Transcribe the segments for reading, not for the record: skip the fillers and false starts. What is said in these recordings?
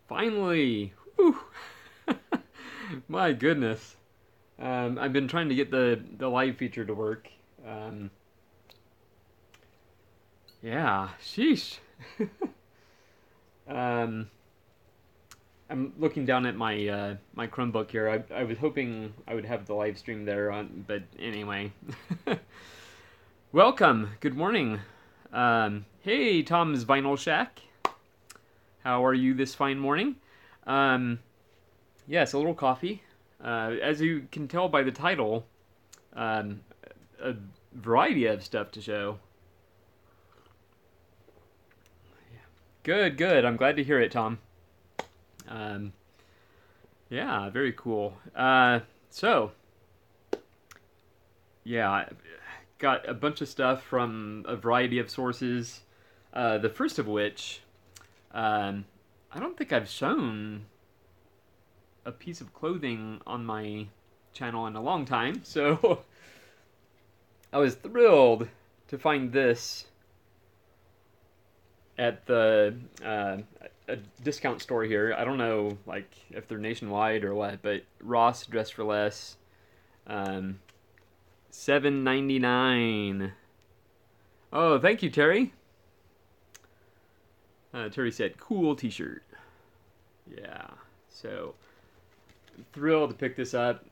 Finally! Whew. My goodness. I've been trying to get the live feature to work. Um, yeah, sheesh. um, I'm looking down at my Chromebook here. I was hoping I would have the live stream there on, but anyway. Welcome. Good morning. Hey, Tom's Vinyl Shack. How are you this fine morning? Um, yes, a little coffee. As you can tell by the title, um, a variety of stuff to show. Good, good. I'm glad to hear it, Tom. Um, yeah, very cool. So, yeah, got a bunch of stuff from a variety of sources. The first of which, um, I don't think I've shown a piece of clothing on my channel in a long time, so I was thrilled to find this at the a discount store here. I don't know like if they're nationwide or what, but Ross Dress for Less, um, $7.99. Oh, thank you, Terry. Terry said, "Cool T-shirt." Yeah, so thrilled to pick this up.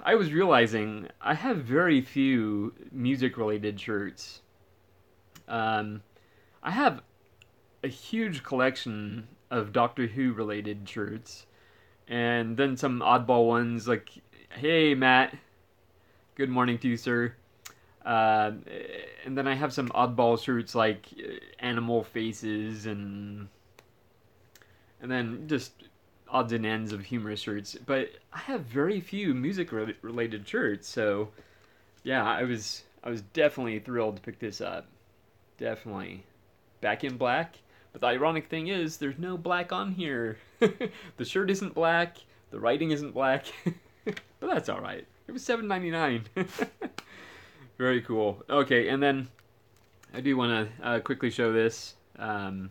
I was realizing I have very few music-related shirts. Um, I have a huge collection of Doctor Who related shirts, and then some oddball ones like, "Hey Matt, good morning to you, sir." Uh, and then I have some oddball shirts like animal faces and then just odds and ends of humorous shirts. But I have very few music related shirts, so yeah, I was definitely thrilled to pick this up. Definitely. Back in black. But the ironic thing is, there's no black on here. The shirt isn't black. The writing isn't black. But that's all right. It was $7.99. Very cool. Okay, and then I do want to quickly show this. I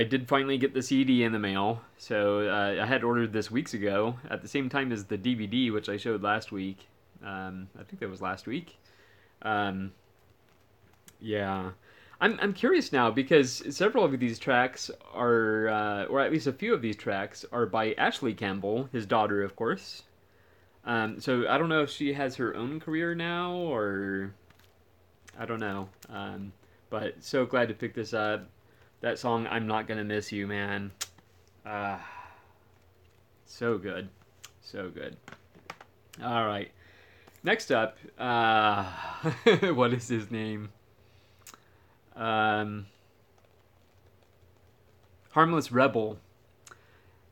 did finally get the CD in the mail. So I had ordered this weeks ago at the same time as the DVD, which I showed last week. I think that was last week. Um, yeah. I'm curious now because several of these tracks are, or at least a few of these tracks, are by Ashley Campbell, his daughter, of course. So I don't know if she has her own career now or I don't know. But so glad to pick this up. That song, "I'm Not Gonna Miss You," man. Ah, so good. So good. All right. Next up, what is his name? Um, Harmless Rebel.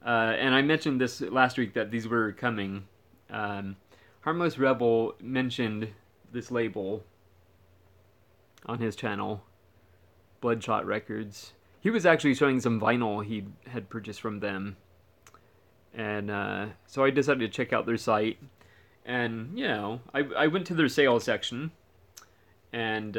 And I mentioned this last week that these were coming. Um, Harmless Rebel mentioned this label on his channel, Bloodshot Records. He was actually showing some vinyl he had purchased from them. And so I decided to check out their site. And, you know, I went to their sales section. And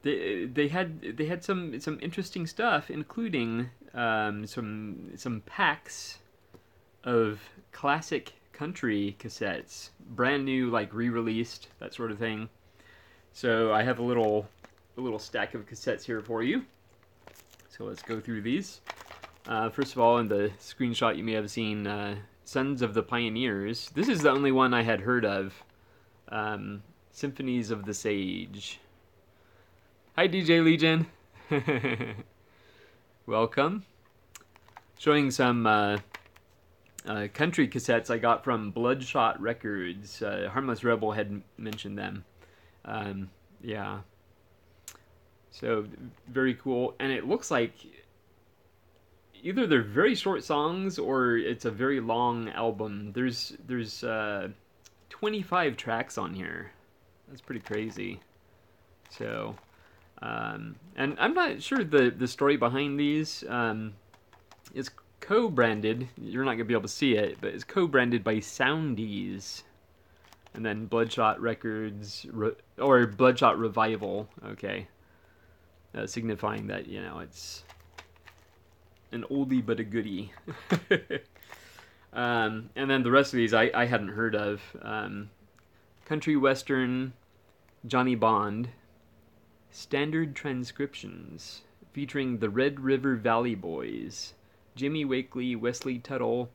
they had some interesting stuff, including some packs of classic country cassettes, brand new, like re-released, that sort of thing. So I have a little stack of cassettes here for you. So let's go through these. First of all, in the screenshot you may have seen Sons of the Pioneers. This is the only one I had heard of. Symphonies of the Sage. Hi, DJ Legion. Welcome. Showing some country cassettes I got from Bloodshot Records. Harmless Rebel had mentioned them. Yeah. So, very cool. And it looks like either they're very short songs or it's a very long album. There's 25 tracks on here. That's pretty crazy. So, and I'm not sure the story behind these. It's co-branded. You're not gonna be able to see it, but it's co-branded by Soundies. and then Bloodshot Records or Bloodshot Revival. Okay, signifying that it's an oldie but a goodie. And then the rest of these I hadn't heard of. Country Western, Johnny Bond, Standard Transcriptions, featuring the Red River Valley Boys, Jimmy Wakely, Wesley Tuttle,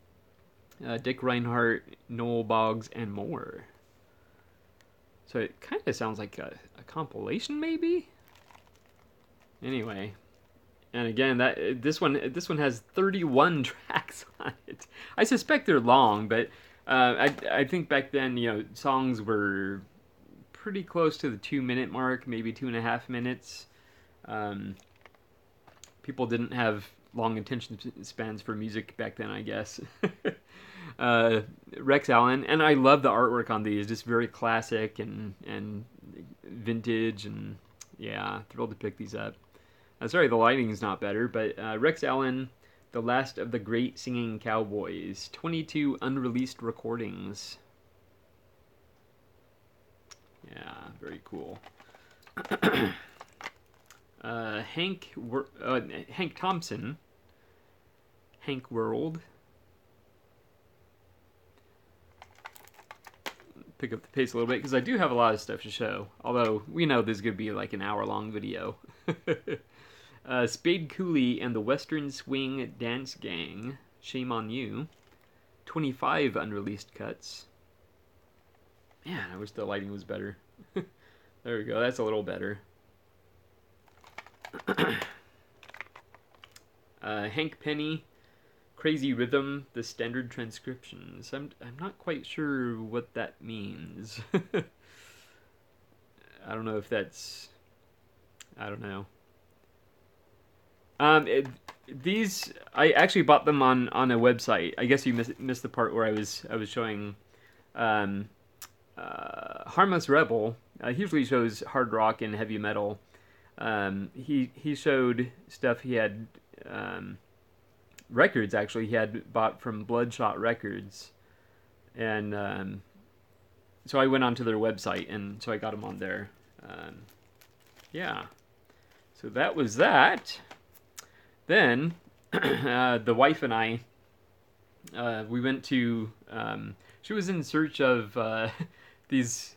Dick Reinhardt, Noel Boggs, and more. So it kind of sounds like a compilation, maybe? Anyway, and again, this one has 31 tracks on it. I suspect they're long, but I think back then, songs were pretty close to the 2-minute mark, maybe 2.5 minutes. People didn't have long attention spans for music back then, I guess. Rex Allen, and I love the artwork on these, just very classic and vintage, and yeah, thrilled to pick these up. Sorry, the lighting's not better, but Rex Allen, The Last of the Great Singing Cowboys, 22 unreleased recordings. Yeah, very cool. Hank Thompson, Hank World. Pick up the pace a little bit because I do have a lot of stuff to show. Although we know this could be like an hour-long video. Spade Cooley and the Western Swing Dance Gang, Shame on You. 25 unreleased cuts. Man, I wish the lighting was better. There we go, that's a little better. Hank Penny, Crazy Rhythm, the Standard Transcriptions. I'm not quite sure what that means. I don't know if that's... I don't know. These I actually bought them on a website. I guess you missed the part where I was showing Harmless Rebel. He usually shows hard rock and heavy metal. He showed stuff he had records actually he had bought from Bloodshot Records, and so I went onto their website and so I got them on there. Yeah, so that was that. Then the wife and I, we went to, she was in search of these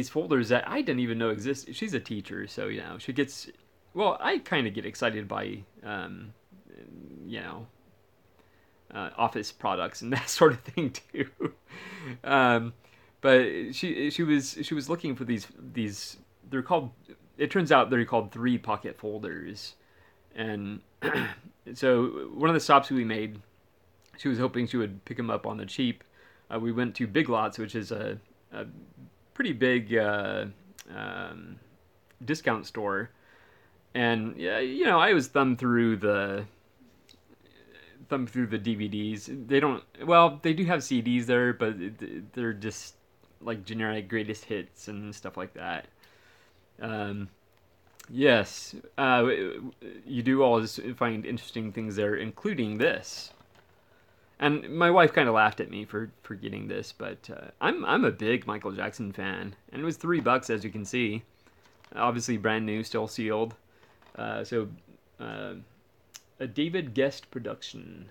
folders that I didn't even know exist. She's a teacher, so, she gets, well, I kind of get excited by, office products and that sort of thing too. But she was looking for these, they're called, it turns out they're called 3-pocket folders. And so one of the stops we made, she was hoping she would pick them up on the cheap. We went to Big Lots, which is a pretty big discount store. And I always thumb through the DVDs. They do have CDs there, but they're just like generic greatest hits and stuff like that. Yes, you do always find interesting things there, including this. And my wife kind of laughed at me for getting this, but I'm a big Michael Jackson fan, and it was $3, as you can see. Obviously brand new, still sealed. So a David Guest production,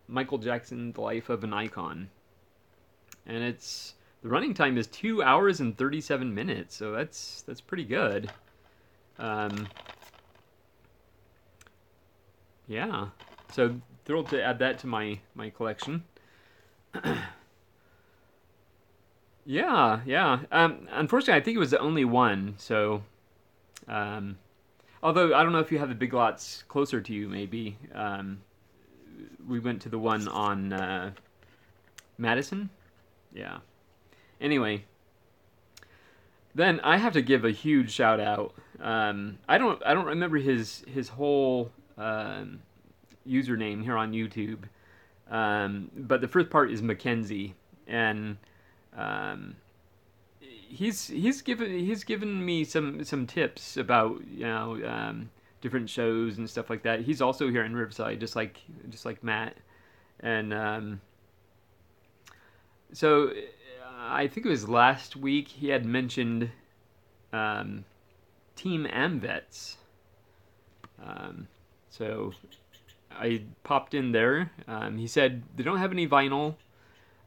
Michael Jackson: The Life of an Icon, and the running time is 2 hours and 37 minutes, so that's pretty good. Yeah, so thrilled to add that to my collection. Yeah. Unfortunately, I think it was the only one. So, although I don't know if you have the Big Lots closer to you, maybe. We went to the one on Madison. Yeah. Anyway, then I have to give a huge shout out. I don't remember his whole username here on YouTube, but the first part is Mackenzie, and he's given me some tips about different shows and stuff like that. He's also here in Riverside, just like Matt, and So I think it was last week he had mentioned um, Team Amvets. Um, so I popped in there. He said they don't have any vinyl,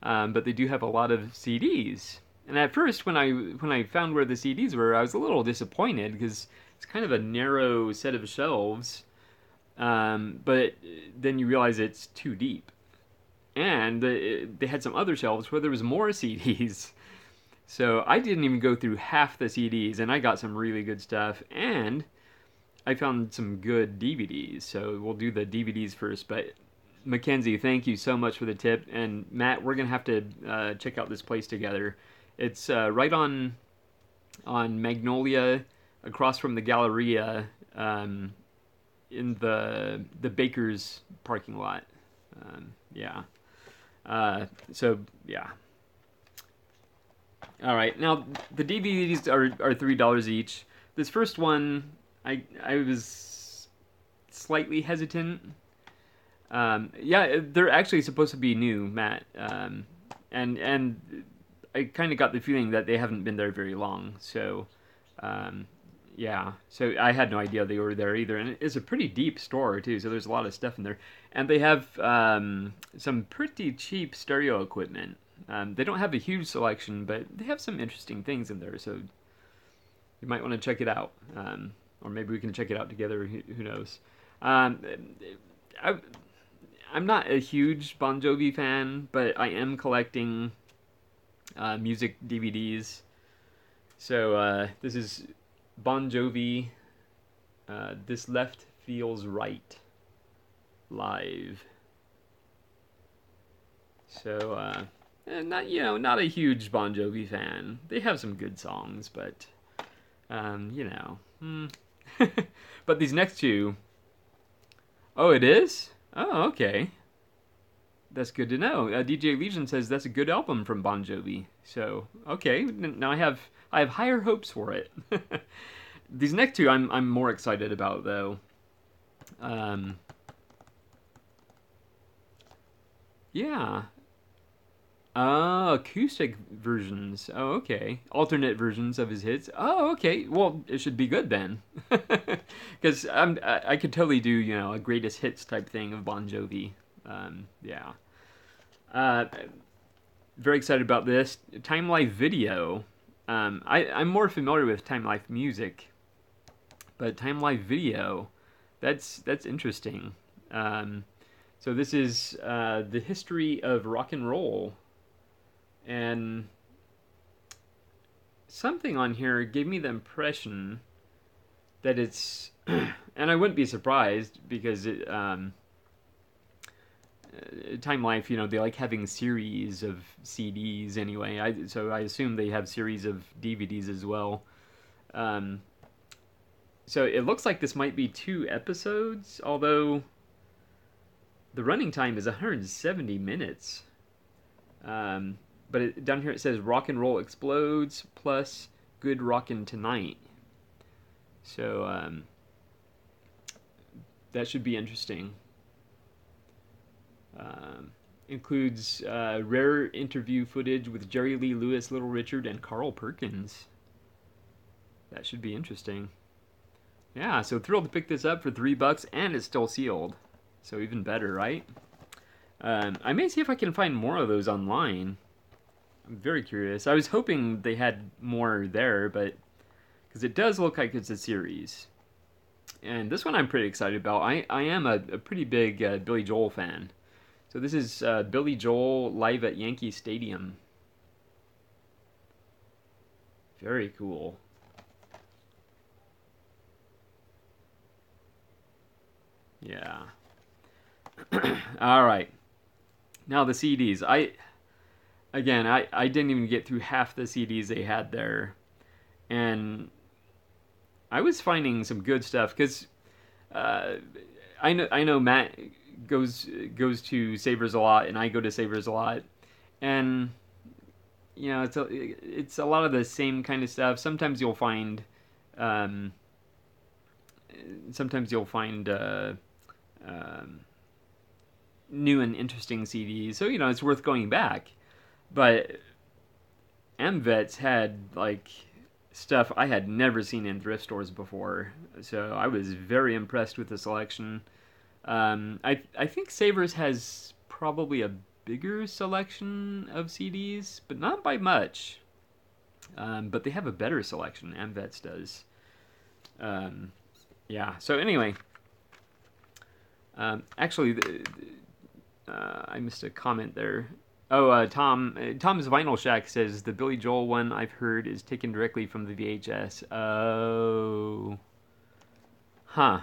but they do have a lot of CDs. And at first, when I found where the CDs were, I was a little disappointed because it's kind of a narrow set of shelves. But then you realize it's too deep, and they had some other shelves where there was more CDs. So I didn't even go through half the CDs, and I got some really good stuff, and I found some good DVDs. So we'll do the DVDs first. But Mackenzie, thank you so much for the tip, and Matt, we're gonna have to check out this place together. It's right on Magnolia, across from the Galleria, in the Baker's parking lot. Yeah. So yeah. All right. Now the DVDs are $3 each. This first one, I was slightly hesitant. Yeah, they're actually supposed to be new, Matt. And I kind of got the feeling that they haven't been there very long. So, um, yeah. So I had no idea they were there either. And it's a pretty deep store too. So there's a lot of stuff in there. And they have some pretty cheap stereo equipment. They don't have a huge selection, but they have some interesting things in there. So you might want to check it out. Or maybe we can check it out together. Who knows? Um, I, I'm not a huge Bon Jovi fan, but I am collecting music DVDs. So this is Bon Jovi. This Left Feels Right live. So not a huge Bon Jovi fan. They have some good songs, but you know. But these next two, oh, it is? Oh, okay. That's good to know. DJ Legion says that's a good album from Bon Jovi. So, okay, now I have higher hopes for it. These next two I'm more excited about though. Um, yeah. Acoustic versions. Oh, okay. Alternate versions of his hits. Oh, okay. Well, it should be good then. Because I could totally do, a greatest hits type thing of Bon Jovi. Yeah. Uh, Very excited about this. Time Life Video. I'm more familiar with Time Life Music, but Time Life Video, that's interesting. So this is the history of rock and roll, and something on here gave me the impression that it's, and I wouldn't be surprised because Time Life, they like having series of CDs anyway. So I assume they have series of DVDs as well. Um, so it looks like this might be 2 episodes, although the running time is 170 minutes. But down here it says Rock and Roll Explodes plus Good Rockin' Tonight. So that should be interesting. Includes rare interview footage with Jerry Lee Lewis, Little Richard, and Carl Perkins. That should be interesting. Yeah, so thrilled to pick this up for $3, and it's still sealed. So even better, right? I may see if I can find more of those online. I'm very curious. I was hoping they had more there, but because it does look like it's a series. And this one I'm pretty excited about. I am a pretty big Billy Joel fan. So this is Billy Joel live at Yankee Stadium. Very cool. Yeah. All right. Now the CDs. I didn't even get through half the CDs they had there, and I was finding some good stuff because I know Matt goes to Savers a lot, and I go to Savers a lot, and it's a lot of the same kind of stuff. Sometimes you'll find um, um, new and interesting CDs, so it's worth going back. But MVets had like stuff I had never seen in thrift stores before, so I was very impressed with the selection. I think Savers has probably a bigger selection of CDs, but not by much. But they have a better selection. MVets does. Um, yeah. So anyway, actually, I missed a comment there. Oh, Tom's Vinyl Shack says the Billy Joel one I've heard is taken directly from the VHS. Oh, huh.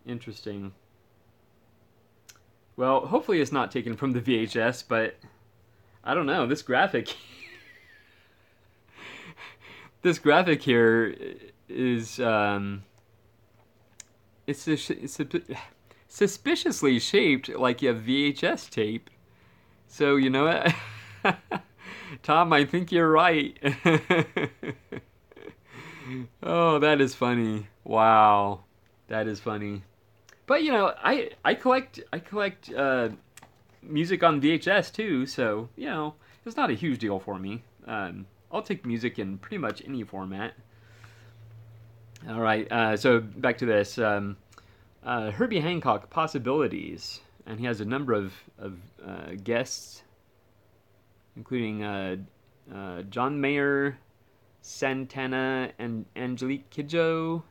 Interesting. Well, hopefully it's not taken from the VHS, but I don't know. This graphic here is it's suspiciously shaped like a VHS tape. So you know what, Tom, I think you're right. Oh, that is funny. Wow, that is funny. But you know, I collect music on VHS too, so you know, it's not a huge deal for me. I'll take music in pretty much any format. All right, so back to this. Herbie Hancock possibilities, and he has a number of guests, including John Mayer, Santana, and Angelique Kidjo,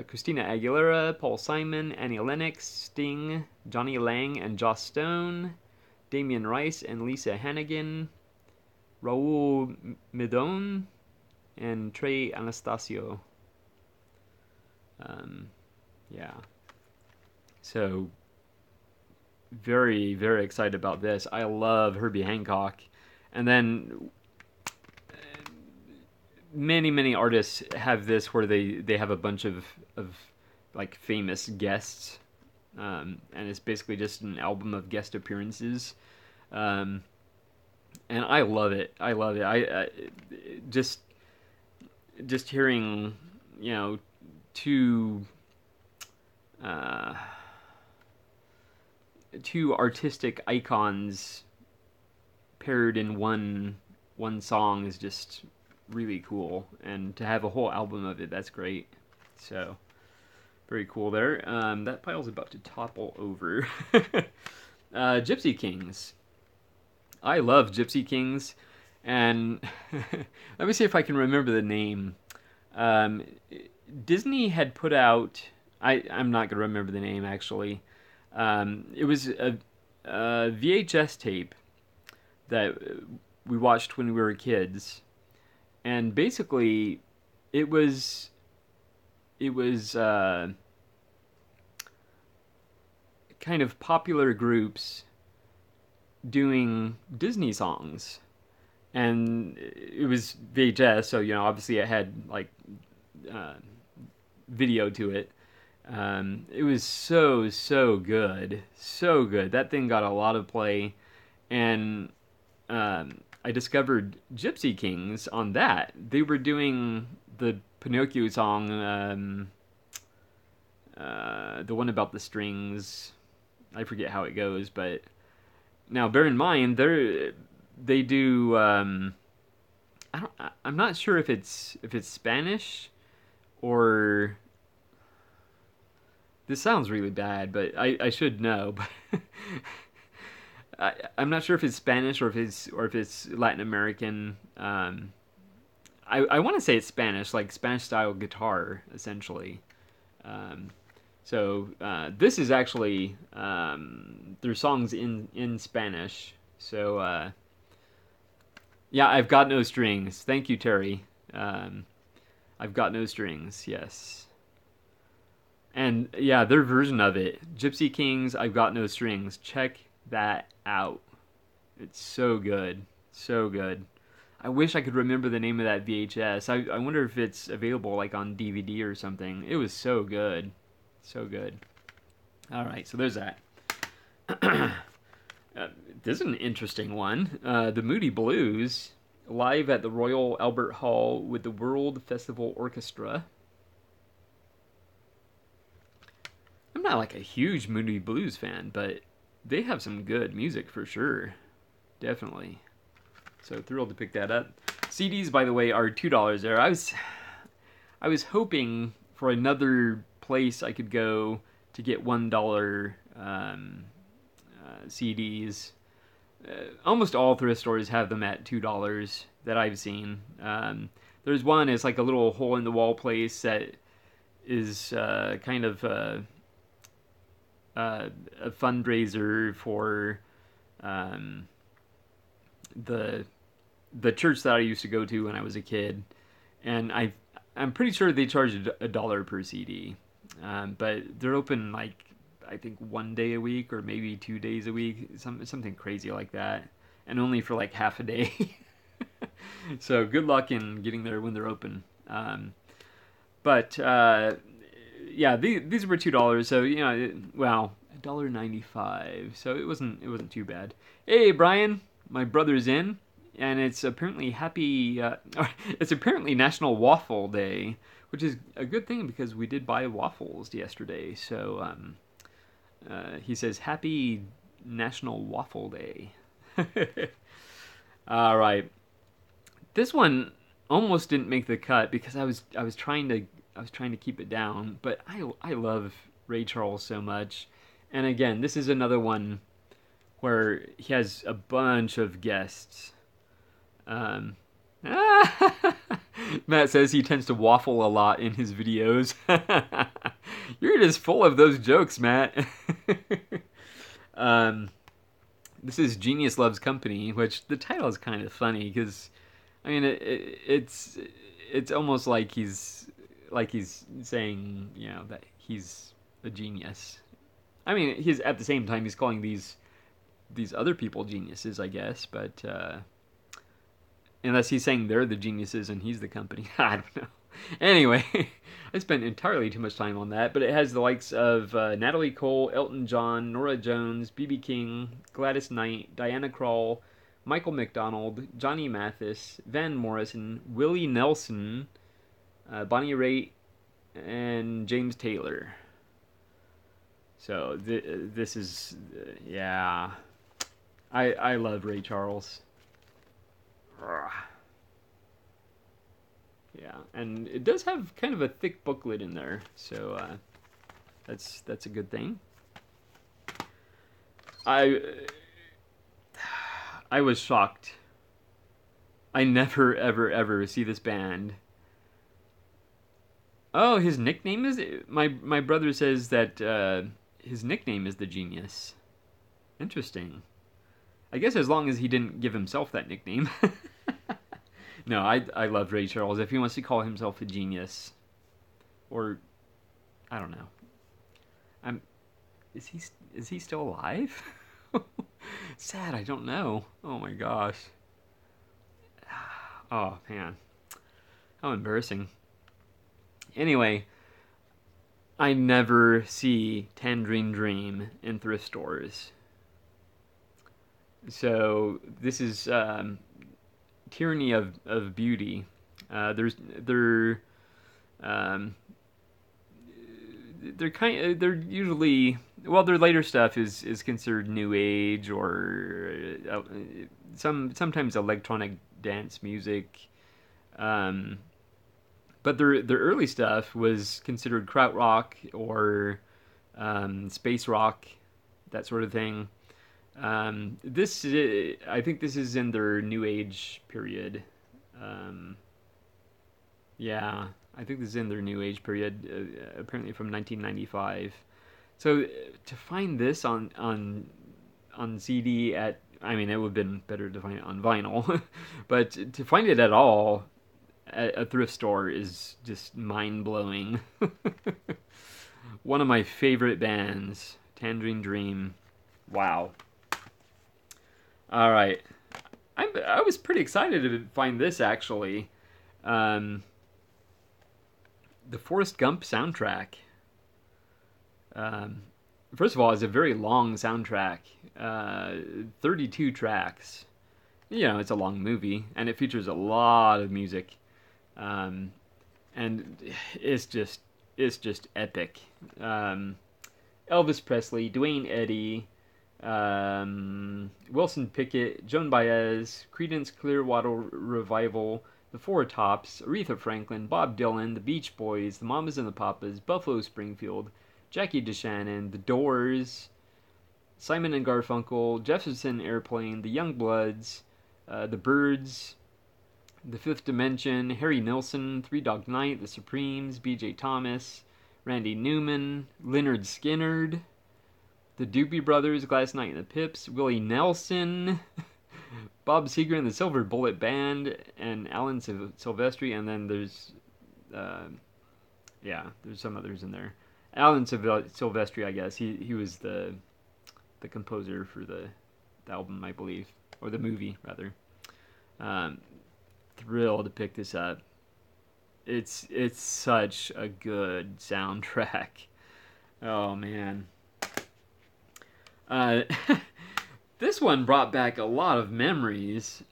Christina Aguilera, Paul Simon, Annie Lennox, Sting, Johnny Lang and Joss Stone, Damien Rice and Lisa Hannigan, Raul Midon, and Trey Anastasio. Yeah. So, very, very excited about this. I love Herbie Hancock. And then many artists have this where they have a bunch of like famous guests, and it's basically just an album of guest appearances, um, and I love it. I love it. I just hearing, you know, two uh, two artistic icons paired in one song is just really cool, and to have a whole album of it, that's great. So very cool there. That pile's about to topple over. Gypsy Kings. I love Gypsy Kings, and let me see if I can remember the name. Um, Disney had put out. I'm not gonna remember the name actually. It was a VHS tape that we watched when we were kids, and basically, it was kind of popular groups doing Disney songs, and it was VHS, so you know obviously it had like uh, video to it. It was so good, so good. That thing got a lot of play, and I discovered Gypsy Kings on that. They were doing the Pinocchio song, the one about the strings. I forget how it goes, but now bear in mind they do. I'm not sure if it's Spanish or. This sounds really bad, but I should know. But I'm not sure if it's Spanish or if it's Latin American. I want to say it's Spanish, like Spanish style guitar, essentially. Um, this is actually their songs in Spanish. So yeah, I've got no strings. Thank you, Terry. I've got no strings. Yes. And yeah, their version of it, Gypsy Kings, I've got no strings. Check that out. It's so good. So good. I wish I could remember the name of that VHS. I wonder if it's available like on DVD or something. It was so good. So good. All right, so there's that. This is an interesting one. The Moody Blues, live at the Royal Albert Hall with the World Festival Orchestra. I'm not like a huge Moody Blues fan, but they have some good music for sure. Definitely. So thrilled to pick that up. CDs, by the way, are $2 there. I was hoping for another place I could go to get $1 CDs. Almost all thrift stores have them at $2 that I've seen. There's one, it's like a little hole in the wall place that is kind of a fundraiser for um, the church that I used to go to when I was a kid, and I'm pretty sure they charge $1 per CD, but they're open like I think 1 day a week or maybe 2 days a week, something crazy like that, and only for like half a day. So good luck in getting there when they're open. But yeah, these were $2. So well, $1.95. So it wasn't too bad. Hey Brian, my brother's in, and it's apparently it's apparently National Waffle Day, which is a good thing because we did buy waffles yesterday. So he says happy National Waffle Day. All right, this one almost didn't make the cut because I was trying to keep it down, but I love Ray Charles so much, and again, this is another one where he has a bunch of guests. Um, Matt says he tends to waffle a lot in his videos. You're just full of those jokes, Matt. um, this is Genius Loves Company, which the title is kind of funny because, I mean, it's almost like he's saying, that he's a genius. I mean, he's at the same time he's calling these other people geniuses, I guess, but unless he's saying they're the geniuses and he's the company. I don't know. Anyway, I spent entirely too much time on that, but it has the likes of Natalie Cole, Elton John, Norah Jones, B.B. King, Gladys Knight, Diana Krall, Michael McDonald, Johnny Mathis, Van Morrison, Willie Nelson, Bonnie Raitt, and James Taylor. So this is, yeah, I love Ray Charles. Yeah, and it does have kind of a thick booklet in there, so that's a good thing. I was shocked. I never ever see this band. Oh, his nickname is my brother says that his nickname is the Genius. Interesting. I guess as long as he didn't give himself that nickname. No, I love Ray Charles. If he wants to call himself a genius, or I don't know, is he still alive? Sad, I don't know. Oh my gosh. Oh man, how embarrassing. Anyway, I never see Tangerine Dream in thrift stores. So this is Tyranny of Beauty. Um, they're usually, well, their later stuff is considered new age or sometimes electronic dance music. Um, but their early stuff was considered krautrock or space rock, that sort of thing. I think this is in their new age period. Um, yeah, I think this is in their new age period, apparently from 1995. So to find this on CD I mean, it would have been better to find it on vinyl, but to find it at all at a thrift store is just mind blowing. One of my favorite bands, Tangerine Dream. Wow. All right, I was pretty excited to find this actually. Um, the Forrest Gump soundtrack. Um, First of all, it's a very long soundtrack, 32 tracks. It's a long movie, and it features a lot of music, um, and it's just epic. Elvis Presley, Dwayne Eddy, Wilson Pickett, Joan Baez, Creedence Clearwater Revival, The Four Tops, Aretha Franklin, Bob Dylan, The Beach Boys, The Mamas and the Papas, Buffalo Springfield, Jackie DeShannon, The Doors, Simon and Garfunkel, Jefferson Airplane, The Youngbloods, The Byrds, The Fifth Dimension, Harry Nilsson, Three Dog Night, The Supremes, B.J. Thomas, Randy Newman, Leonard Skinner, The Doobie Brothers, Gladys Knight and the Pips, Willie Nelson, Bob Seger and the Silver Bullet Band, and Alan Silvestri, and then there's, there's some others in there. Alan Silvestri, I guess, he was the composer for the album, I believe, or the movie rather. Thrilled to pick this up. It's such a good soundtrack. Oh man. This one brought back a lot of memories.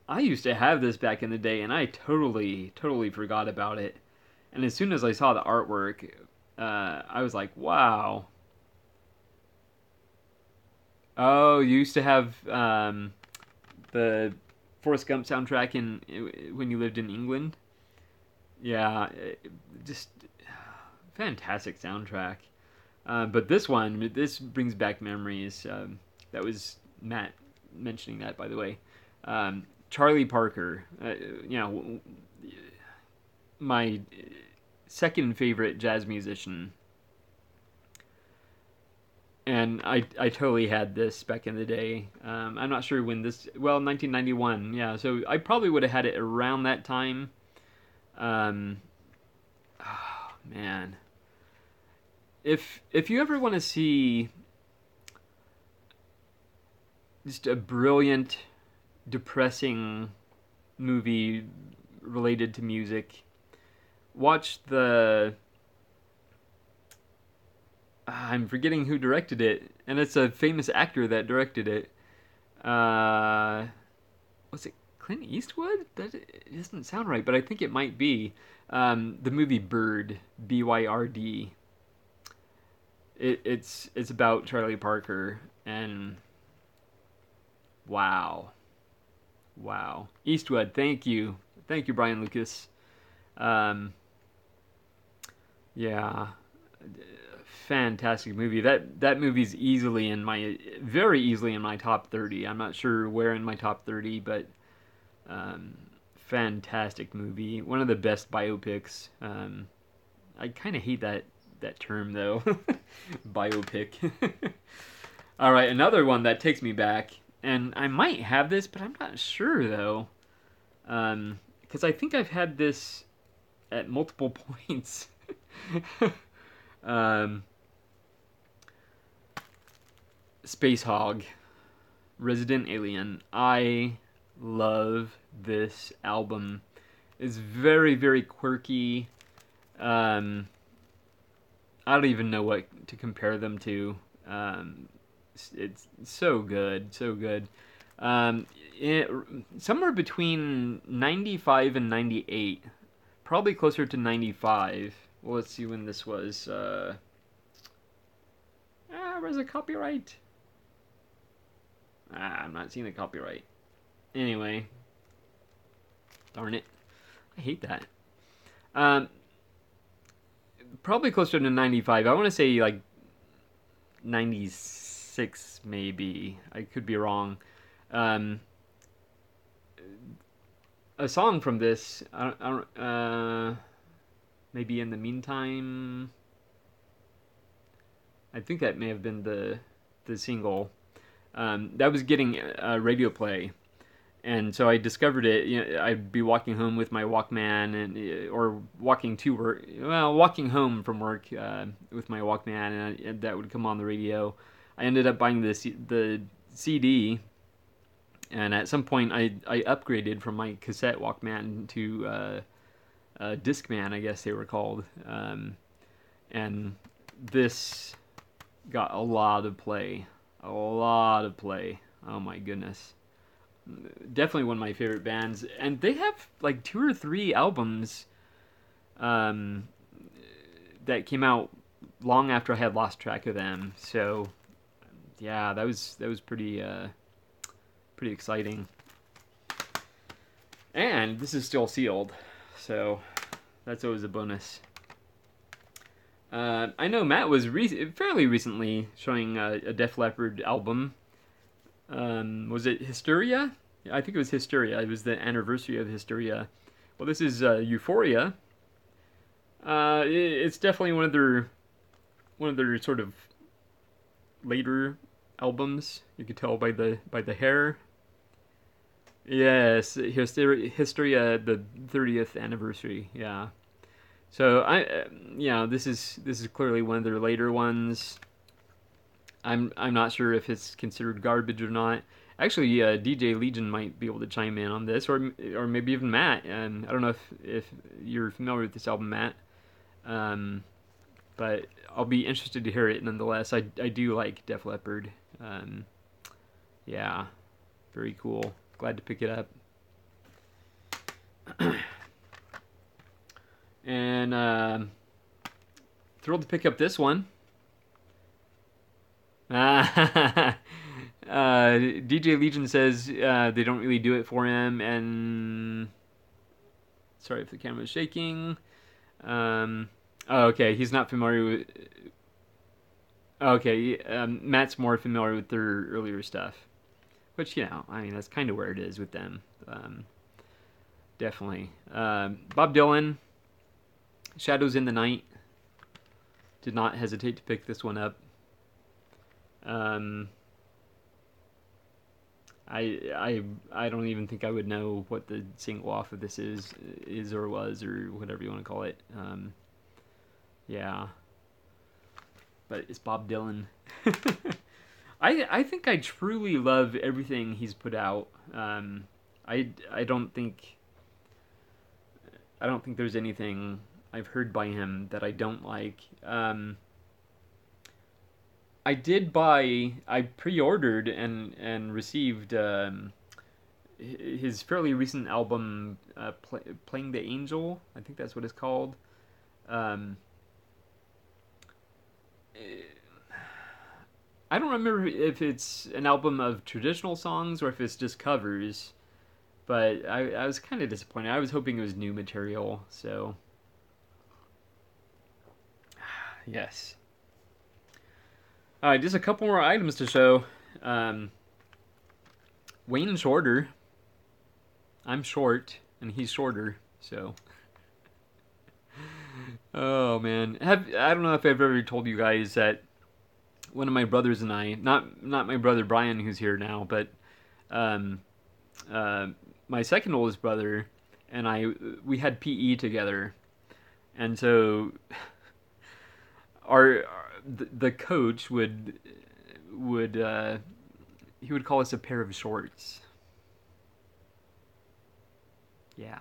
I used to have this back in the day, and I totally forgot about it. And as soon as I saw the artwork, I was like, wow. Oh, you used to have the Forrest Gump soundtrack when you lived in England? Yeah, just fantastic soundtrack. But this brings back memories. That was Matt mentioning that, by the way. Charlie Parker, my second favorite jazz musician. And I totally had this back in the day. I'm not sure when this... Well, 1991, yeah. So I probably would have had it around that time. Oh, man. If you ever want to see just a brilliant, depressing movie related to music, watch the... I'm forgetting who directed it, and it's a famous actor that directed it. Was it Clint Eastwood? That it doesn't sound right, but I think it might be. The movie Bird, Byrd. It's about Charlie Parker, and wow. Eastwood, thank you, Brian Lucas. Yeah. Fantastic movie. That movie's very easily in my top 30. I'm not sure where in my top 30, but fantastic movie. One of the best biopics. I kind of hate that term though. Biopic. All right, another one that takes me back, and I might have this, but I'm not sure though, because I think I've had this at multiple points. Space Hog, Resident Alien. I love this album. It's very, very quirky. I don't even know what to compare them to. It's so good, so good. Somewhere between 95 and 98. Probably closer to 95. Well, let's see when this was. Where's the copyright? I'm not seeing the copyright. Anyway. Darn it. I hate that. Probably closer to 95. I want to say like 96 maybe. I could be wrong. A song from this, maybe In the Meantime. I think that may have been the single. That was getting radio play, and so I discovered it. I'd be walking home with my Walkman, or walking home from work with my Walkman, and that would come on the radio. I ended up buying the CD, and at some point I upgraded from my cassette Walkman to Discman, I guess they were called, and this got a lot of play. Oh my goodness. Definitely one of my favorite bands. And they have like 2 or 3 albums that came out long after I had lost track of them. So yeah, that was pretty exciting. And this is still sealed, so that's always a bonus. I know Matt was fairly recently showing a Def Leppard album. Was it Hysteria? I think it was Hysteria. It was the anniversary of Hysteria. Well, this is Euphoria. It's definitely one of their sort of later albums. You could tell by the hair. Yes, Hysteria, the 30th anniversary. Yeah. So this is clearly one of their later ones. I'm not sure if it's considered garbage or not. Actually, DJ Legion might be able to chime in on this, or maybe even Matt. And I don't know if you're familiar with this album, Matt. Um, but I'll be interested to hear it nonetheless. I do like Def Leppard. Yeah, very cool. Glad to pick it up. And thrilled to pick up this one. DJ Legion says they don't really do it for him, and sorry if the camera is shaking. Okay, he's not familiar with. Okay, Matt's more familiar with their earlier stuff, which I mean that's kind of where it is with them. Definitely. Bob Dylan, Shadows in the Night. Did not hesitate to pick this one up. I don't even think I would know what the single off of this is or was or whatever you want to call it. Yeah, but it's Bob Dylan. I think I truly love everything he's put out. I don't think there's anything I've heard by him that I don't like. I pre-ordered and received his fairly recent album, Playing the Angel. I think that's what it's called. Um, I don't remember if it's an album of traditional songs or if it's just covers, but I was kind of disappointed. I was hoping it was new material, so yes. All right, just a couple more items to show. Um, Wayne Shorter. I'm short, and he's shorter, so. Oh man, I don't know if I've ever told you guys that one of my brothers and I, not my brother Brian who's here now, but um, uh, my second oldest brother and we had PE together, and so the coach would he would call us a pair of shorts. Yeah,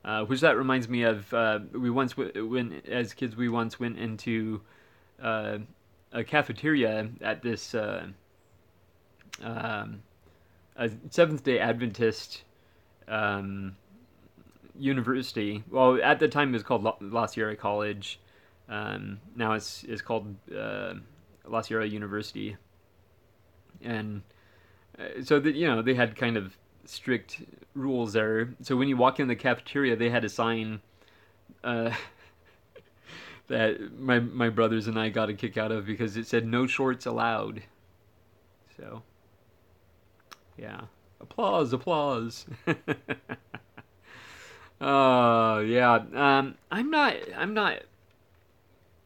yeah. Which that reminds me of we once when as kids we once went into uh, a cafeteria at this um, a Seventh Day Adventist um, university. Well, at the time it was called La Sierra College. Now it's called La Sierra University, and so that they had kind of strict rules there. So when you walk in the cafeteria, they had a sign uh, that my brothers and I got a kick out of because it said "No shorts allowed." So yeah, applause, applause. Yeah. I'm not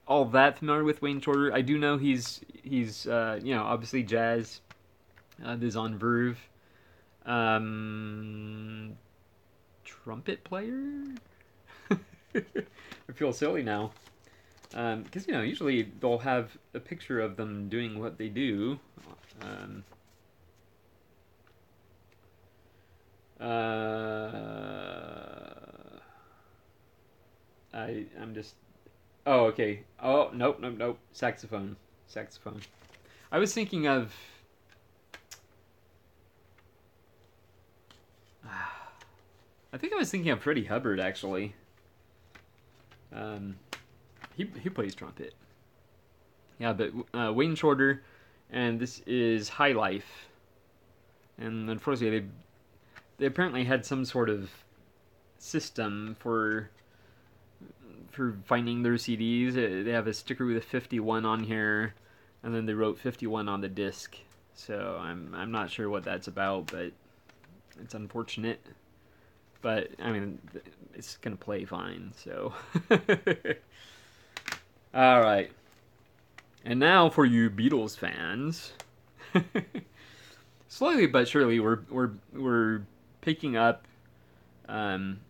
all that familiar with Wayne Shorter. I do know he's obviously jazz. Is on Verve. Trumpet player. I feel silly now. Because usually they'll have a picture of them doing what they do. Um, I'm just. Oh, okay. Oh, nope, nope, nope. Saxophone. Saxophone. I was thinking of. I think I was thinking of Freddie Hubbard actually. He plays trumpet. Yeah, but Wayne Shorter, and this is High Life. And unfortunately, they apparently had some sort of system for finding their CDs. They have a sticker with a 51 on here, and then they wrote 51 on the disc. So I'm not sure what that's about, but it's unfortunate. But I mean, it's gonna play fine. So, all right. And now for you Beatles fans, slowly but surely we're picking up um,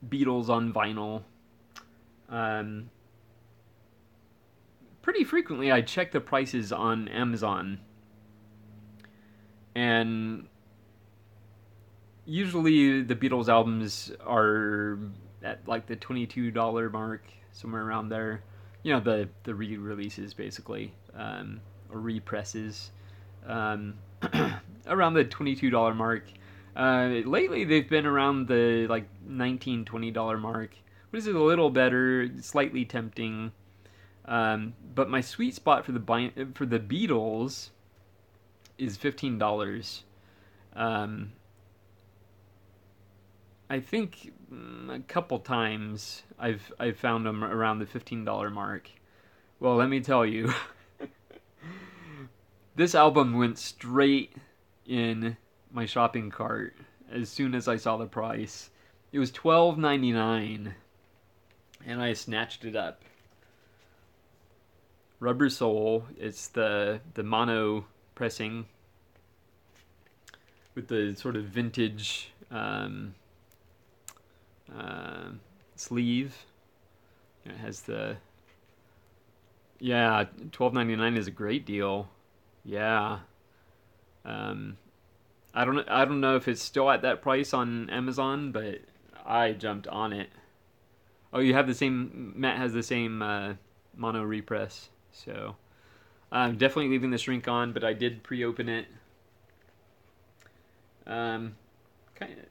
Beatles on vinyl. Um, Pretty frequently, I check the prices on Amazon, and usually the Beatles albums are at like the $22 mark, somewhere around there. You know, the re-releases basically, or represses, um, around the $22 mark. Lately, they've been around the like $19-20 mark, which is a little better, slightly tempting. But my sweet spot for the Beatles is $15. Um, I think a couple times I've found them around the $15 mark. Well, let me tell you, this album went straight in my shopping cart as soon as I saw the price. It was $12.99, and I snatched it up. Rubber Soul. It's the mono pressing with the sort of vintage sleeve. It has the $12.99 is a great deal. Yeah. Um, I don't know if it's still at that price on Amazon, but I jumped on it. Oh, you have the same. Matt has the same mono repress, so I'm definitely leaving the shrink on. But I did pre-open it. Kind of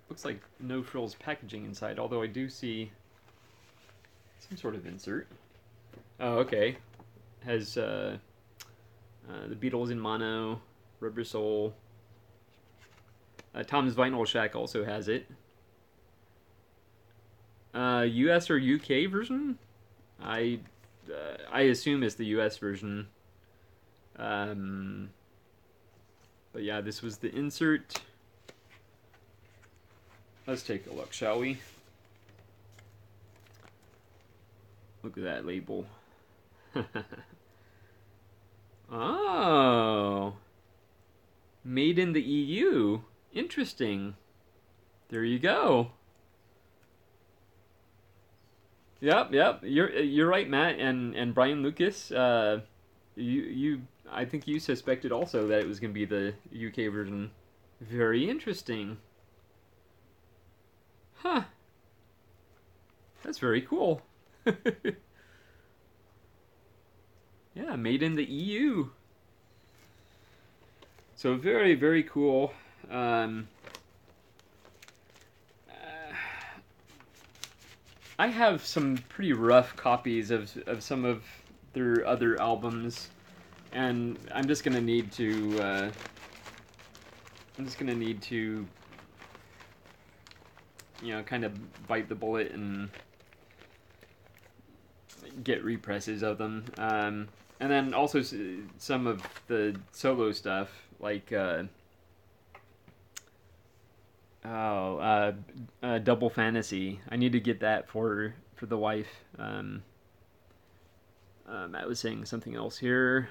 looks like no frills packaging inside, although I do see some sort of insert. Oh, okay. Has the Beatles in mono, Rubber Soul. Tom's Vinyl Shack also has it. US or UK version? I assume it's the US version. But yeah, this was the insert. Let's take a look, shall we? Look at that label. Oh, made in the EU. Interesting. There you go. Yep. You're right, Matt and Brian Lucas. You I think you suspected also that it was going to be the UK version. Very interesting. Huh. That's very cool. Yeah, made in the EU. So very, very cool. I have some pretty rough copies of some of their other albums, and I'm just gonna need to kind of bite the bullet and get represses of them. And then also some of the solo stuff, like Double Fantasy. I need to get that for the wife. Matt was saying something else here.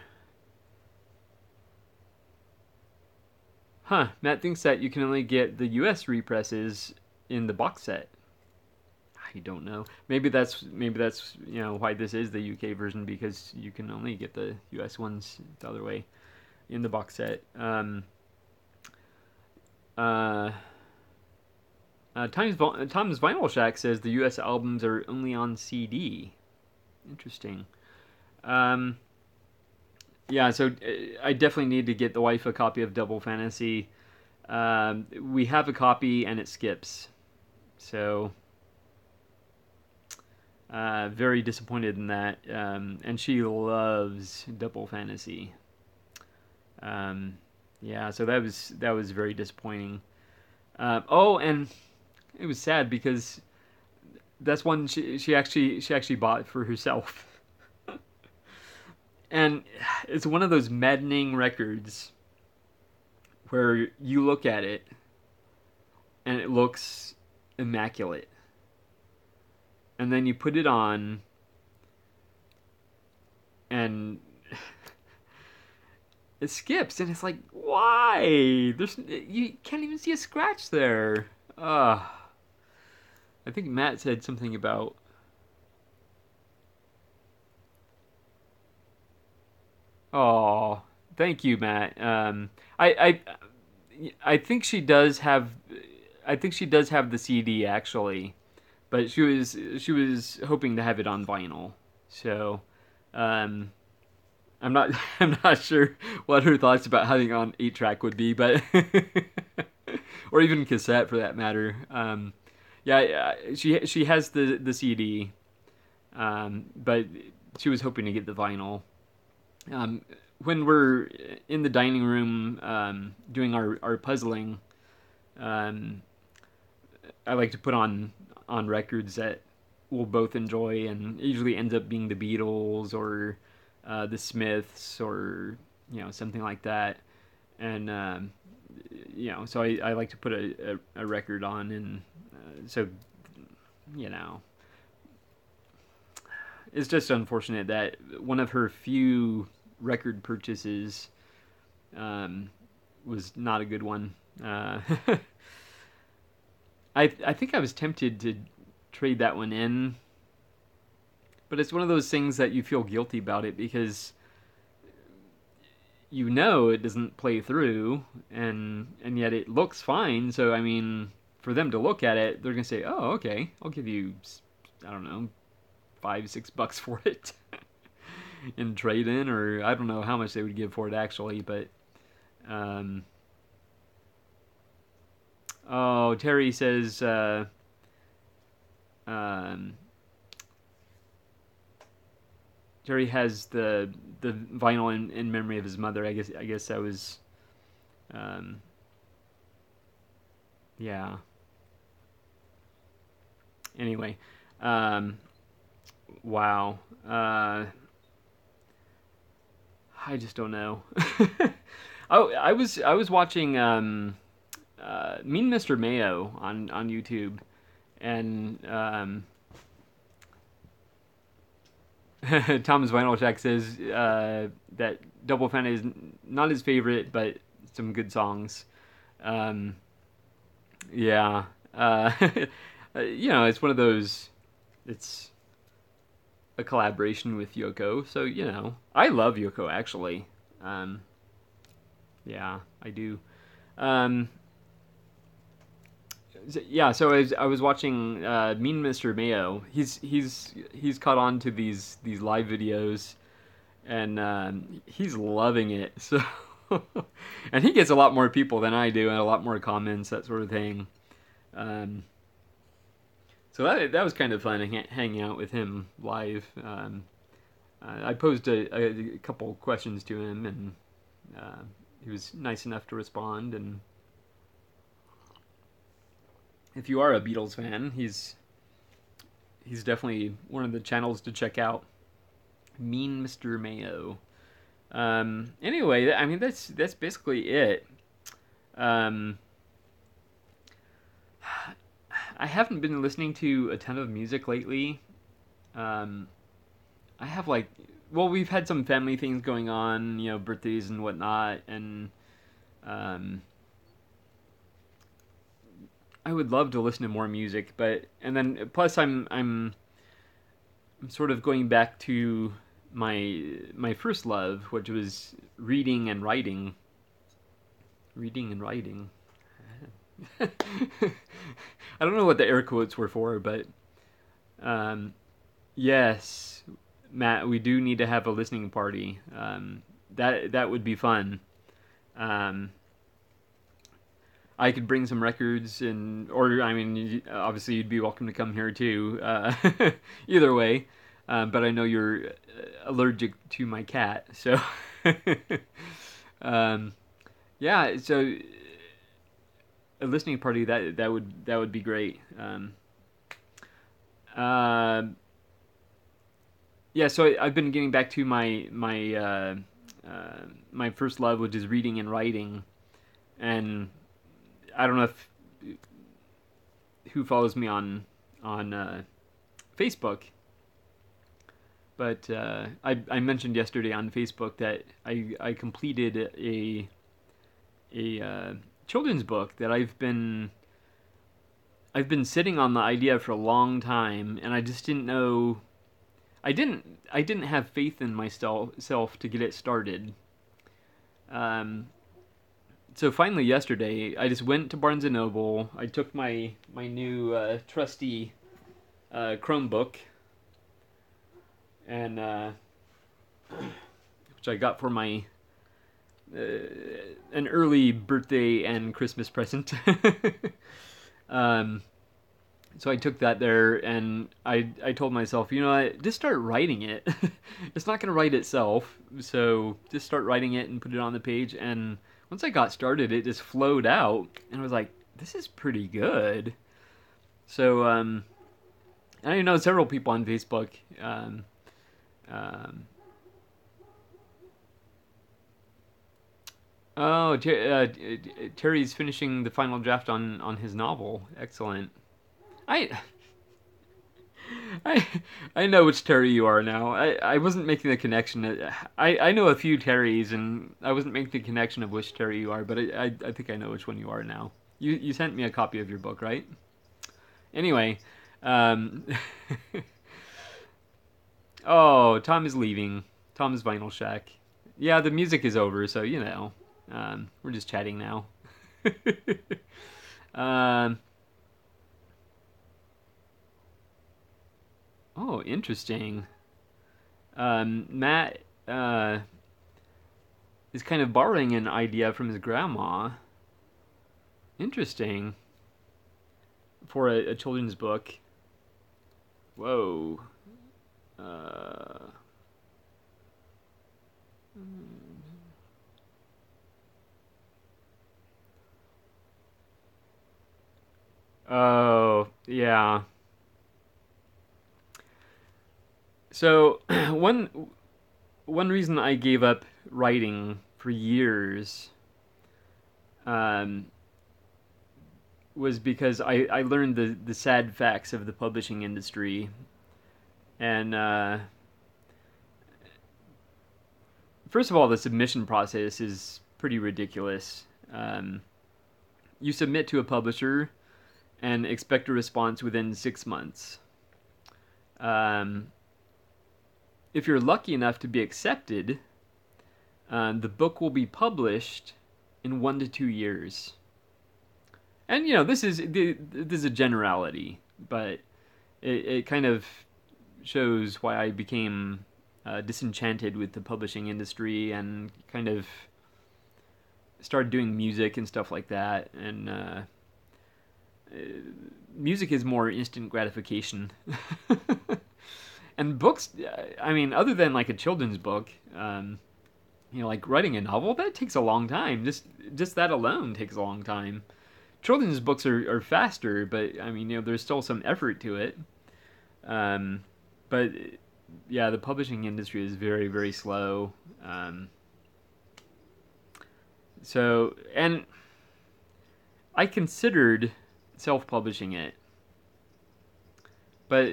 Huh, Matt thinks that you can only get the US represses in the box set. I don't know. Maybe that's why this is the UK version, because you can only get the US ones the other way in the box set. Tom's Vinyl Shack says the US albums are only on CD. Interesting. Yeah, so I definitely need to get the wife a copy of Double Fantasy. We have a copy and it skips. So Very disappointed in that. And she loves Double Fantasy. Um, yeah, so that was very disappointing. Oh, and it was sad because that's one she actually bought for herself, and it's one of those maddening records where you look at it and it looks immaculate, and then you put it on and it skips, and it's like, why? You can't even see a scratch there. I think Matt said something about. Oh, thank you, Matt. I think she does have. I think she does have the CD actually, but she was hoping to have it on vinyl. So, um, I'm not I'm not sure what her thoughts about having it on 8-track would be, but or even cassette for that matter. Yeah, yeah, she has the CD, but she was hoping to get the vinyl. Um, when we're in the dining room doing our puzzling, um, I like to put on records that we'll both enjoy, and it usually ends up being the Beatles or the Smiths or something like that. And so I like to put a record on, and so you know it's just unfortunate that one of her few record purchases um, was not a good one. I think I was tempted to trade that one in, but it's one of those things that you feel guilty about it because it doesn't play through, and yet it looks fine. So I mean, for them to look at it, they're gonna say, "Oh, okay, I'll give you, I don't know, $5-6 for it." In trade in, or I don't know how much they would give for it actually, but um, oh, Terry says um, Terry has the vinyl in memory of his mother. I guess that was um, yeah. Anyway, um, wow. I just don't know. Oh, I was watching Mean Mr. Mayo on YouTube, and Thomas Vinyljack says that Double Fan is not his favorite, but some good songs. Um, yeah, it's one of those. It's a collaboration with Yoko, so I love Yoko actually. Um, yeah, I do. Um, yeah, so I was watching Mean Mr. Mayo. He's caught on to these live videos, and he's loving it. So, and he gets a lot more people than I do, and a lot more comments, that sort of thing. Um, so that was kind of fun hanging out with him live. I posed a couple questions to him, and uh, he was nice enough to respond. And if you are a Beatles fan, he's definitely one of the channels to check out. Mean Mr. Mayo. Anyway, I mean that's basically it. Um, I haven't been listening to a ton of music lately. Um, I have we've had some family things going on, birthdays and whatnot, and um, I would love to listen to more music, and then plus I'm sort of going back to my first love, which was reading and writing. Reading and writing. I don't know what the air quotes were for, but um, yes, Matt, we do need to have a listening party. That would be fun. Um, I could bring some records, and or I mean, obviously you'd be welcome to come here too. Either way, but I know you're allergic to my cat, so um, yeah. So a listening party that would be great. Uh, yeah, so I've been getting back to my first love, which is reading and writing, and I don't know if who follows me on Facebook, but I mentioned yesterday on Facebook that I completed a children's book that I've been sitting on the idea for a long time, and I just didn't know. I didn't have faith in myself to get it started. Um, so finally yesterday, I just went to Barnes and Noble. I took my new trusty Chromebook, and which I got for my uh, an early birthday and Christmas present. um, so I took that there, and I told myself, you know what, just start writing it. It's not going to write itself, so just start writing it and put it on the page. And once I got started, it just flowed out, and I was like, this is pretty good. So I know several people on Facebook. Um, oh, Terry's finishing the final draft on his novel. Excellent. I I I know which Terry you are now. I wasn't making the connection. I know a few Terrys, and I wasn't making the connection of which Terry you are, but I think I know which one you are now. You sent me a copy of your book, right? Anyway, um, oh, Tom is leaving. Tom's Vinyl Shack. Yeah, the music is over, so we're just chatting now. um, oh, interesting. Matt is kind of borrowing an idea from his grandma. Interesting. For a children's book. Whoa. Uh, oh, yeah. So one reason I gave up writing for years um, was because I learned the sad facts of the publishing industry. And first of all, the submission process is pretty ridiculous. You submit to a publisher and expect a response within 6 months. Um, if you're lucky enough to be accepted, the book will be published in 1 to 2 years. And this is a generality, but it kind of shows why I became disenchanted with the publishing industry and kind of started doing music and stuff like that. And music is more instant gratification. And books, I mean, other than like a children's book, like writing a novel, that takes a long time. Just that alone takes a long time. Children's books are faster, but I mean, there's still some effort to it. But yeah, the publishing industry is very, very slow. And I considered self-publishing it, but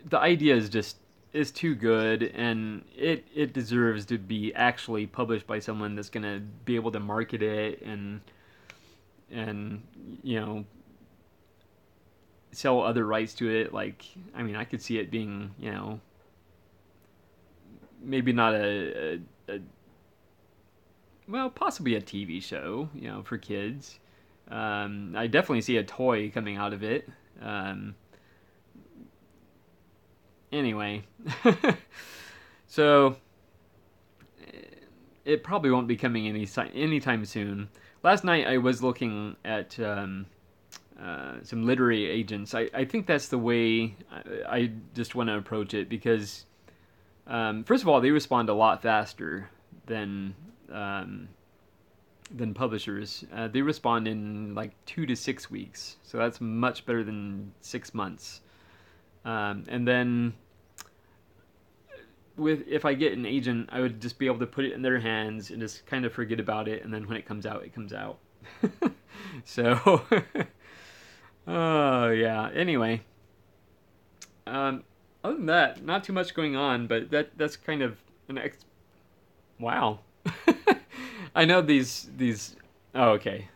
the idea is too good, and it deserves to be actually published by someone that's gonna be able to market it and sell other rights to it. Like, I mean, I could see it being, maybe not well, possibly a TV show, for kids. I definitely see a toy coming out of it. Anyway, so it probably won't be coming anytime soon. last night I was looking at some literary agents. I think that's the way I just want to approach it because, first of all, they respond a lot faster than um, than publishers. They respond in like 2 to 6 weeks, so that's much better than 6 months. And then with if I get an agent, I would just be able to put it in their hands and just kind of forget about it, and then when it comes out, it comes out. So, oh yeah. Anyway, other than that, not too much going on, but that's kind of an wow. I know these. Oh, okay.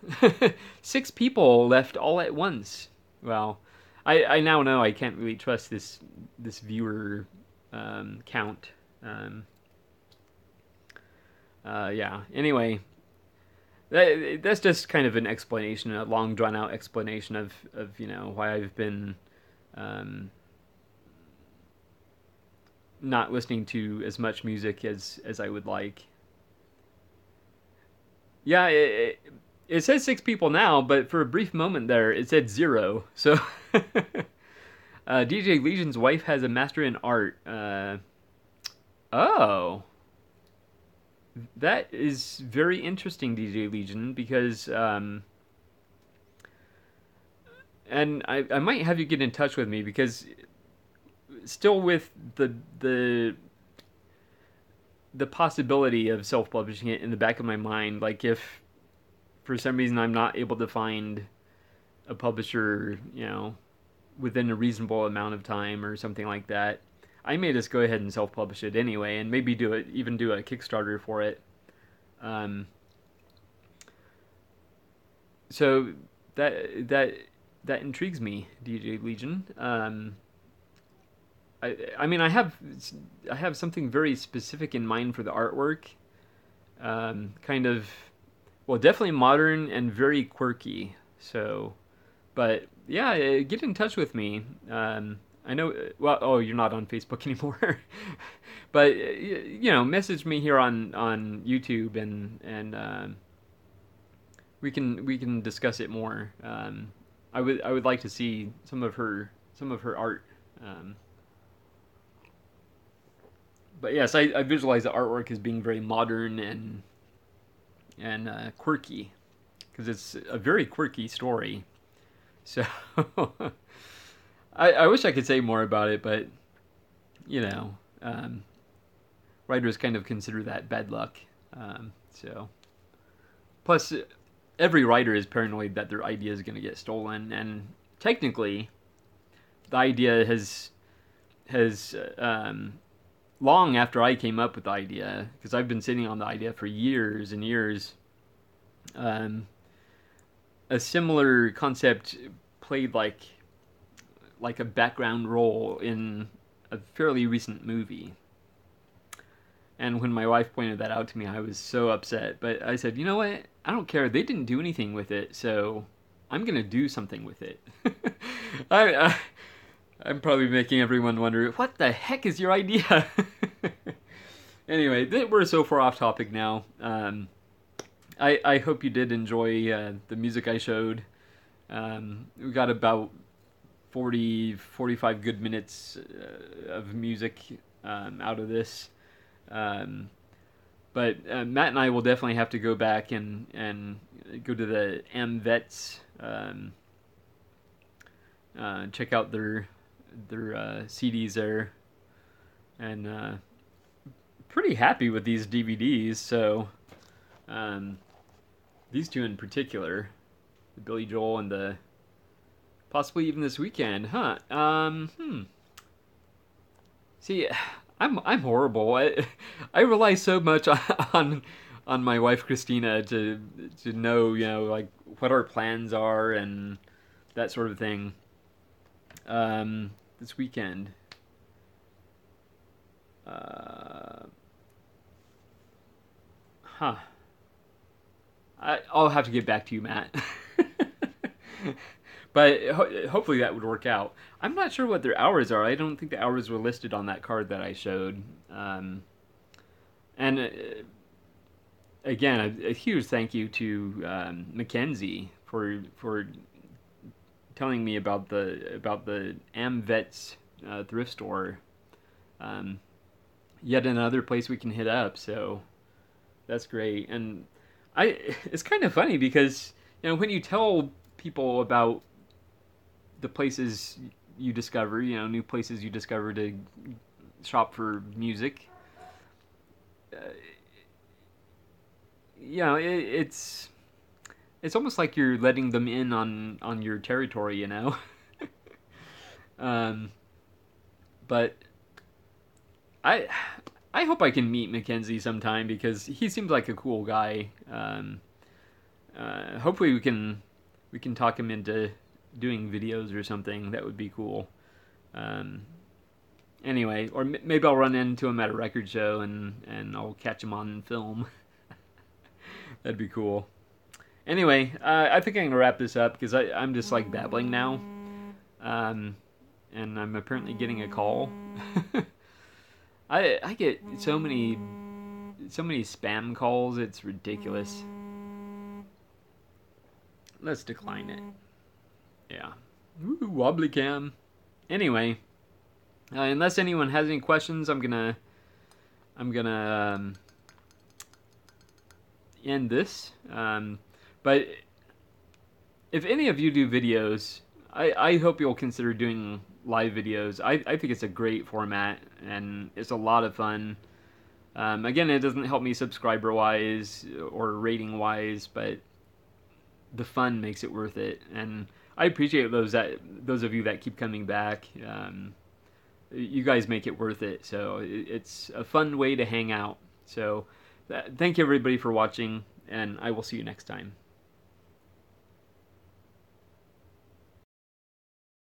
6 people left all at once. Well, I now know I can't really trust this viewer count. Um, yeah. Anyway, that's just kind of an explanation, a long drawn out explanation of why I've been not listening to as much music as I would like. Yeah, it says 6 people now, but for a brief moment there, it said zero. So, DJ Legion's wife has a master in art. Oh, that is very interesting, DJ Legion, because and I might have you get in touch with me because still with the possibility of self-publishing it in the back of my mind, like if for some reason I'm not able to find a publisher, within a reasonable amount of time or something like that, I may just go ahead and self-publish it anyway, and maybe do a Kickstarter for it. So that intrigues me, DJ Legion. I mean, I have something very specific in mind for the artwork. Kind of, well, definitely modern and very quirky. So, but yeah, get in touch with me. I know. Well, oh, you're not on Facebook anymore, but message me here on YouTube and we can discuss it more. I would like to see some of her art. But yes, I visualize the artwork as being very modern and quirky, because it's a very quirky story. So I wish I could say more about it, but writers kind of consider that bad luck. So plus, every writer is paranoid that their idea is going to get stolen, and technically, the idea has long after I came up with the idea, because I've been sitting on the idea for years and years. A similar concept played like a background role in a fairly recent movie. And when my wife pointed that out to me, I was so upset. But I said, you know what? I don't care. They didn't do anything with it, so I'm gonna do something with it. I'm probably making everyone wonder, what the heck is your idea? Anyway, we're so far off topic now. I hope you did enjoy the music I showed. We got about 45 good minutes of music out of this. But Matt and I will definitely have to go back and go to the AmVets, check out their CDs there, and pretty happy with these DVDs. So these two in particular, the Billy Joel and the possibly even This Weekend, huh? See, I'm horrible. I rely so much on my wife Christina to know like what our plans are and that sort of thing. This Weekend. Huh. I'll have to get back to you, Matt. But hopefully that would work out. I'm not sure what their hours are. I don't think the hours were listed on that card that I showed. And again, a huge thank you to Mackenzie for telling me about the AmVets thrift store. Um, Yet another place we can hit up. So that's great. And it's kind of funny because when you tell people about the places you discover, new places you discover to shop for music, uh, it's almost like you're letting them in on your territory, um, but I I hope I can meet Mackenzie sometime because he seems like a cool guy. Hopefully we can talk him into doing videos or something. That would be cool. Um, anyway, or maybe I'll run into him at a record show and I'll catch him on film. That'd be cool. Anyway, I think I'm gonna wrap this up because I'm just like babbling now, um, and I'm apparently getting a call. I get so many spam calls. It's ridiculous. Let's decline it. Yeah. Ooh, wobbly cam. Anyway, unless anyone has any questions, I'm gonna end this. But if any of you do videos, I hope you'll consider doing live videos. I think it's a great format and it's a lot of fun. Again, it doesn't help me subscriber wise or rating wise, but the fun makes it worth it. And I appreciate those of you that keep coming back. You guys make it worth it. So it's a fun way to hang out. So thank you everybody for watching, and I will see you next time.